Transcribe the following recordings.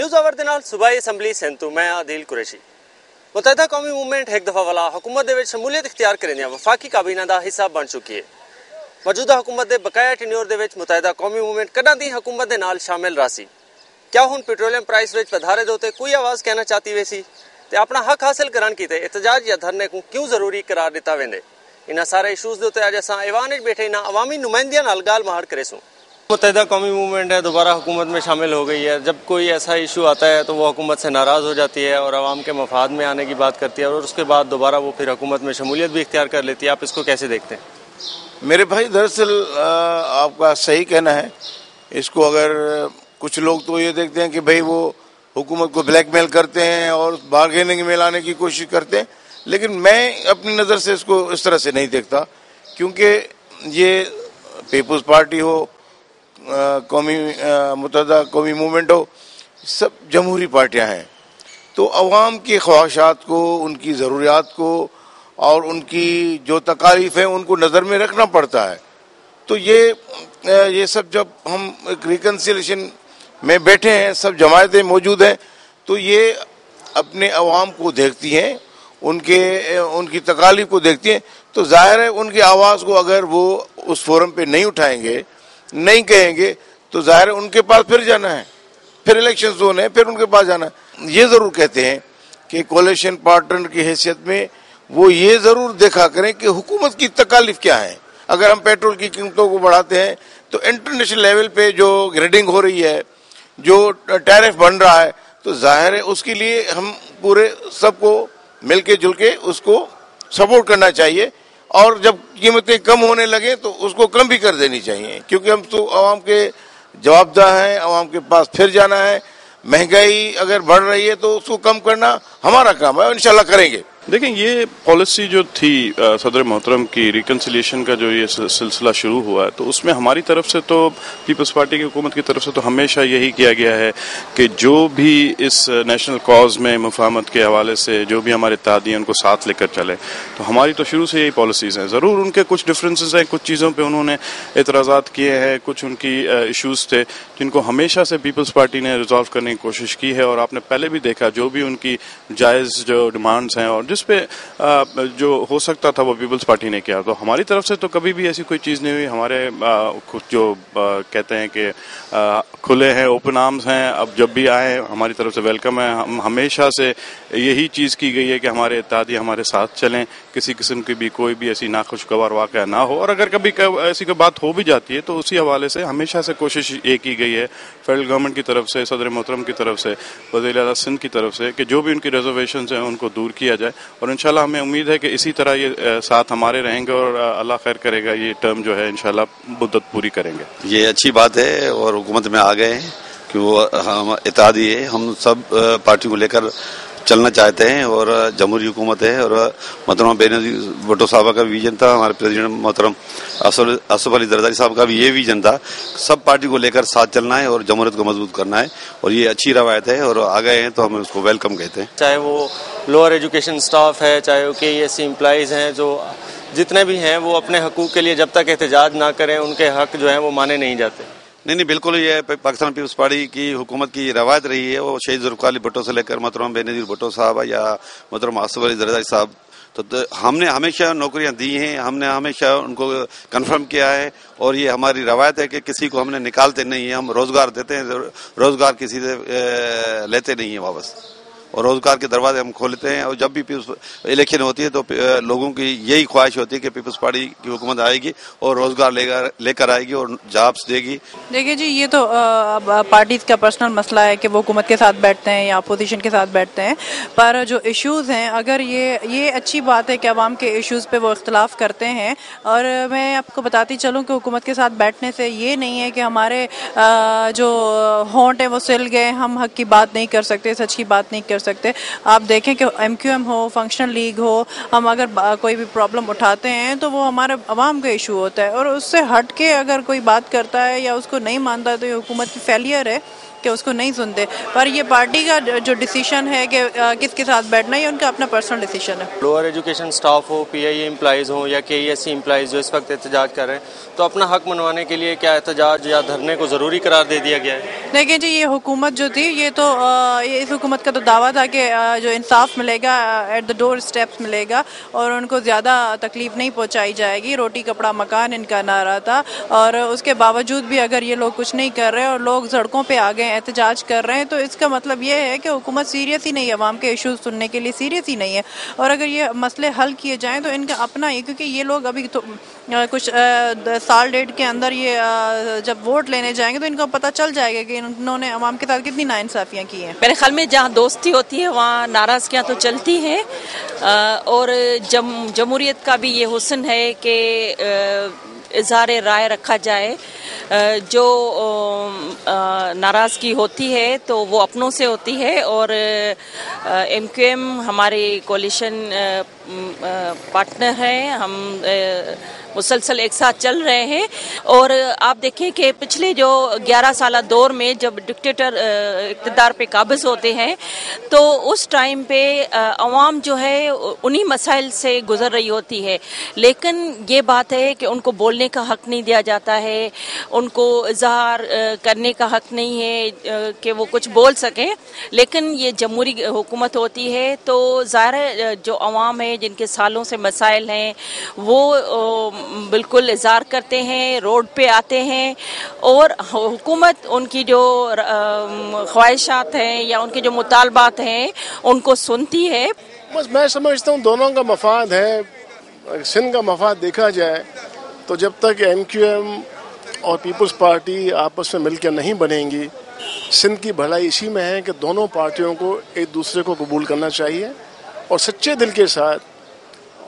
News آور دے نال صوبائی assembly سینتو میں عادل قریشی متحدہ قومی موومنٹ ایک دفعہ والا حکومت دے وچ شمولیت اختیار کرنے وفاقی کابینہ دا حصہ بن چکی ہے۔ موجودہ حکومت دے بقایا ٹینیور دے وچ متحدہ قومی موومنٹ کداں دی حکومت دے نال شامل راسی۔ کیا ہن پیٹرولیم پرائس وچ پدھارے دوتے کوئی آواز کہنا چاہتی ویسی تے اپنا حق حاصل کرن کیتے احتجاج یا دھرنے کو کیوں ضروری قرار دیتا ویندے؟ انہاں سارے ایشوز دے تے اج اساں ایوان وچ بیٹھے انہاں عوامی نمائندیاں نال گال مہار کرے سوں۔ متحدہ قومی موومنٹ ہے دوبارہ حکومت میں شامل ہو گئی ہے۔ جب کوئی ایسا ایشو آتا ہے تو وہ حکومت سے ناراض ہو جاتی ہے اور عوام کے مفاد میں آنے کی بات کرتی ہے اور اس کے بعد دوبارہ وہ پھر حکومت میں شمولیت بھی اختیار کر لیتی ہے۔ آپ اس کو کیسے دیکھتے ہیں؟ میرے بھائی دراصل آپ کا صحیح کہنا ہے۔ اس کو اگر کچھ لوگ تو یہ دیکھتے ہیں کہ بھئی وہ حکومت کو بلیک میل کرتے ہیں اور بارگیننگ میں لانے کی کوشش کرتے ہیں، لیکن میں اپنی نظر سے اس کو اس طرح سے نہیں دیکھتا، کیونکہ یہ پیپلز پارٹی ہو، متحدہ قومی موومنٹ ہو، سب جمہوری پارٹیاں ہیں، تو عوام کی خواہشات کو، ان کی ضروریات کو اور ان کی جو تکالیف ہیں ان کو نظر میں رکھنا پڑتا ہے۔ تو یہ سب جب ہم ایک ریکنسیلیشن میں بیٹھے ہیں، سب جماعتیں موجود ہیں، تو یہ اپنے عوام کو دیکھتی ہیں، ان کی تکالیف کو دیکھتی ہیں، تو ظاہر ہے ان کی آواز کو اگر وہ اس فورم پہ نہیں اٹھائیں گے، نہیں کہیں گے، تو ظاہر ہے ان کے پاس پھر جانا ہے، پھر الیکشن زون ہے، پھر ان کے پاس جانا ہے۔ یہ ضرور کہتے ہیں کہ کولیشن پارٹنر کی حیثیت میں وہ یہ ضرور دیکھا کریں کہ حکومت کی تکالیف کیا ہے۔ اگر ہم پیٹرول کی قیمتوں کو بڑھاتے ہیں تو انٹرنیشنل لیول پہ جو گریڈنگ ہو رہی ہے، جو ٹیرف بن رہا ہے، تو ظاہر ہے اس کے لیے ہم پورے سب کو مل کے جل کے اس کو سپورٹ کرنا چاہیے، اور جب قیمتیں کم ہونے لگے تو اس کو کم بھی کر دینی چاہیے، کیونکہ ہم تو عوام کے جواب دہ ہیں، عوام کے پاس پھر جانا ہے۔ مہنگائی اگر بڑھ رہی ہے تو اس کو کم کرنا ہمارا کام ہے، انشاءاللہ کریں گے۔ دیکھیں، یہ پالیسی جو تھی صدر محترم کی ریکنسیلیشن کا جو یہ سلسلہ شروع ہوا ہے، تو اس میں ہماری طرف سے تو پیپلز پارٹی کی حکومت کی طرف سے تو ہمیشہ یہی کیا گیا ہے کہ جو بھی اس نیشنل کاز میں مفاہمت کے حوالے سے جو بھی ہمارے اتحادی ہیں ان کو ساتھ لے کر چلے۔ تو ہماری تو شروع سے یہی پالیسیز ہیں۔ ضرور ان کے کچھ ڈفرینسز ہیں، کچھ چیزوں پہ انہوں نے اعتراضات کیے ہیں، کچھ ان کی ایشوز تھے جن کو ہمیشہ سے پیپلز پارٹی نے ریزالو کرنے کی کوشش کی ہے، اور آپ نے پہلے بھی دیکھا جو بھی ان کی جائز جو ڈیمانڈز ہیں اور جس پہ جو ہو سکتا تھا وہ پیپلز پارٹی نے کیا۔ تو ہماری طرف سے تو کبھی بھی ایسی کوئی چیز نہیں ہوئی۔ ہمارے کچھ جو کہتے ہیں کہ کھلے ہیں، اوپن آرمز ہیں، اب جب بھی آئیں ہماری طرف سے ویلکم ہے۔ ہم ہمیشہ سے یہی چیز کی گئی ہے کہ ہمارے اتحادی ہمارے ساتھ چلیں، کسی قسم کی بھی کوئی بھی ایسی ناخوشگوار واقعہ نہ ہو، اور اگر کبھی ایسی کوئی بات ہو بھی جاتی ہے تو اسی حوالے سے ہمیشہ سے کوشش یہ کی گئی ہے فیڈرل گورنمنٹ کی طرف سے، صدر محترم کی طرف سے، وزیر اعلیٰ سندھ کی طرف سے، کہ جو بھی ان کی ریزرویشنز ہیں ان کو دور کیا جائے، اور انشاءاللہ ہمیں امید ہے کہ اسی طرح یہ ساتھ ہمارے رہیں گے اور اللہ خیر کرے گا، یہ ٹرم جو ہے انشاءاللہ مدت پوری کریں گے۔ یہ اچھی بات ہے، اور حکومت میں آ گئے ہیں کہ وہ ہم اتحادی ہے، ہم سب پارٹی کو لے کر چلنا چاہتے ہیں، اور جمہوری حکومت ہے، اور محترمہ بینظیر بھٹو صاحبہ کا ویژن تھا، ہمارے پریزیڈنٹ محترم اسف علی زرداری صاحب کا بھی یہ ویژن تھا، سب پارٹی کو لے کر ساتھ چلنا ہے اور جمہوریت کو مضبوط کرنا ہے، اور یہ اچھی روایت ہے اور آ گئے ہیں تو ہم اس کو ویلکم کہتے ہیں۔ چاہے وہ لوور ایجوکیشن سٹاف ہے، چاہے وہ KESC امپلائیز ہیں، جو جتنے بھی ہیں وہ اپنے حقوق کے لیے جب تک احتجاج نہ کریں ان کے حق جو ہیں وہ مانے نہیں جاتے۔ نہیں، بالکل یہ پاکستان پیپلز پارٹی کی حکومت کی روایت رہی ہے، وہ شہید ذوالفقار علی بھٹو سے لے کر محترمہ بینظیر بھٹو صاحبہ یا محترمہ اسف علی زرداری صاحب، تو ہم نے ہمیشہ نوکریاں دی ہیں، ہم نے ہمیشہ ان کو کنفرم کیا ہے، اور یہ ہماری روایت ہے کہ کسی کو ہم نے نکالتے نہیں ہیں، ہم روزگار دیتے ہیں، روزگار کسی سے لیتے نہیں ہیں واپس، اور روزگار کے دروازے ہم کھولتے ہیں، اور جب بھی الیکشن ہوتی ہے تو لوگوں کی یہی خواہش ہوتی ہے کہ پیپلز پارٹی کی حکومت آئے گی اور روزگار لے کر آئے گی اور جابس دے گی۔ دیکھیے جی، یہ تو پارٹیز کا پرسنل مسئلہ ہے کہ وہ حکومت کے ساتھ بیٹھتے ہیں یا اپوزیشن کے ساتھ بیٹھتے ہیں، پر جو ایشوز ہیں، اگر یہ اچھی بات ہے کہ عوام کے ایشوز پہ وہ اختلاف کرتے ہیں، اور میں آپ کو بتاتی چلوں کہ حکومت کے ساتھ بیٹھنے سے یہ نہیں ہے کہ ہمارے جو ہونٹ ہیں وہ سل گئے، ہم حق کی بات نہیں کر سکتے، سچ کی بات نہیں کر سکتے۔ آپ دیکھیں کہ MQM ہو، فنکشنل لیگ ہو، ہم اگر کوئی بھی پرابلم اٹھاتے ہیں تو وہ ہمارے عوام کا ایشو ہوتا ہے، اور اس سے ہٹ کے اگر کوئی بات کرتا ہے یا اس کو نہیں مانتا تو یہ حکومت کی فیلئر ہے کہ اس کو نہیں سنتے. پر یہ پارٹی کا جو ڈیسیشن ہے کہ کس کے ساتھ بیٹھنا ہے یہ ان کا اپنا پرسنل ڈیسیشن ہے. لوور ایجوکیشن سٹاف ہو, پی آئی اے امپلائیز ہوں یا کے ای ایس سی امپلائیز جو اس وقت احتجاج کر رہے ہیں, تو اپنا حق منوانے کے لیے کیا احتجاج یا دھرنے کو ضروری قرار دے دیا گیا ہے؟ دیکھیں جی, یہ حکومت جو تھی یہ تو اس حکومت کا تو دعویٰ تھا کہ جو انصاف ملے گا ایٹ دا ڈور اسٹیپس ملے گا اور ان کو زیادہ تکلیف نہیں پہنچائی جائے گی. روٹی کپڑا مکان ان کا نعرہ تھا, اور اس کے باوجود بھی اگر یہ لوگ کچھ نہیں کر رہے اور لوگ سڑکوں پہ آ گئے احتجاج کر رہے ہیں تو اس کا مطلب یہ ہے کہ حکومت سیریس ہی نہیں ہے, عوام کے ایشوز سننے کے لیے سیریس ہی نہیں ہے. اور اگر یہ مسئلے حل کیے جائیں تو ان کا اپنا ہی, کیونکہ یہ لوگ ابھی تو کچھ سال ڈیڑھ کے اندر یہ جب ووٹ لینے جائیں گے تو ان کو پتہ چل جائے گا کہ انہوں نے عوام کے ساتھ کتنی ناانصافیاں کی ہیں. میرے خیال میں جہاں دوستی ہوتی ہے وہاں ناراضگیاں تو چلتی ہیں, اور جمہوریت کا بھی یہ حسن ہے کہ اظہار رائے رکھا جائے. جو ناراضگی ہوتی ہے تو وہ اپنوں سے ہوتی ہے, اور ایم کیو ایم ہمارے کولیشن پارٹنر ہیں, ہم مسلسل ایک ساتھ چل رہے ہیں. اور آپ دیکھیں کہ پچھلے جو 11 سالہ دور میں جب ڈکٹیٹر اقتدار پہ قابض ہوتے ہیں تو اس ٹائم پہ عوام جو ہے انہی مسائل سے گزر رہی ہوتی ہے, لیکن یہ بات ہے کہ ان کو بولنے کا حق نہیں دیا جاتا ہے, ان کو اظہار کرنے کا حق نہیں ہے کہ وہ کچھ بول سکیں. لیکن یہ جمہوری حکومت ہوتی ہے تو ظاہر ہے جو عوام ہے جن کے سالوں سے مسائل ہیں وہ بالکل اظہار کرتے ہیں, روڈ پہ آتے ہیں, اور حکومت ان کی جو خواہشات ہیں یا ان کے جو مطالبات ہیں ان کو سنتی ہے. بس میں سمجھتا ہوں دونوں کا مفاد ہے. سندھ کا مفاد دیکھا جائے تو جب تک ایم کیو ایم اور پیپلز پارٹی آپس میں مل کے نہیں بنیں گی, سندھ کی بھلائی اسی میں ہے کہ دونوں پارٹیوں کو ایک دوسرے کو قبول کرنا چاہیے اور سچے دل کے ساتھ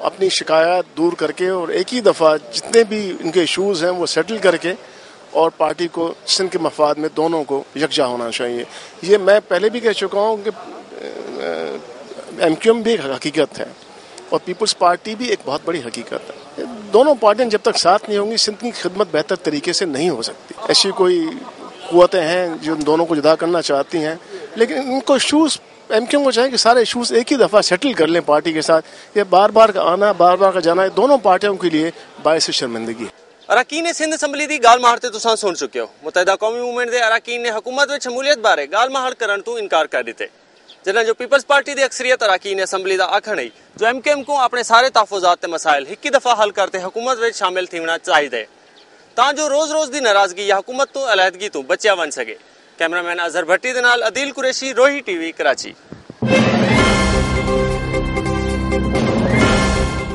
اپنی شکایات دور کر کے اور ایک ہی دفعہ جتنے بھی ان کے ایشوز ہیں وہ سیٹل کر کے, اور پارٹی کو سندھ کے مفاد میں دونوں کو یکجا ہونا چاہیے. یہ میں پہلے بھی کہہ چکا ہوں کہ ایم کیو ایم بھی ایک حقیقت ہے اور پیپلز پارٹی بھی ایک بہت بڑی حقیقت ہے. دونوں پارٹیاں جب تک ساتھ نہیں ہوں گی سندھ کی خدمت بہتر طریقے سے نہیں ہو سکتی. ایسی کوئی قوتیں ہیں جو ان دونوں کو جدا کرنا چاہتی ہیں, لیکن ان کو ایشوز ایم کیو ایم کو چاہے کہ سارے ایشوز ایک ہی دفعہ سیٹل کر لیں پارٹی کے ساتھ. یہ بار بار کا آنا بار بار کا جانا دونوں پارٹیوں کے لیے باعث شرمندگی ہے. اراکین سندھ اسمبلی دی گال مہار تساں سن چکے ہو. متحدہ قومی موومنٹ دے اراکین نے حکومت وچ شمولیت بارے گال مہار کرن تو انکار کر دیتے, جنہاں جو پیپلز پارٹی دی اکثریت اراکین اسمبلی دا آکھن ہے جو ایم کیو ایم کو اپنے سارے تحفظات تے مسائل ہکی دفعہ حل کرتے حکومت وچ شامل تھیونا چاہیے تاں جو روز روز دی ناراضگی یا حکومت تو علیحدگی تو بچیا ون سکے. کیمرہ مین اظہر بھٹی دے نال عدیل قریشی, روہی ٹی وی, کراچی.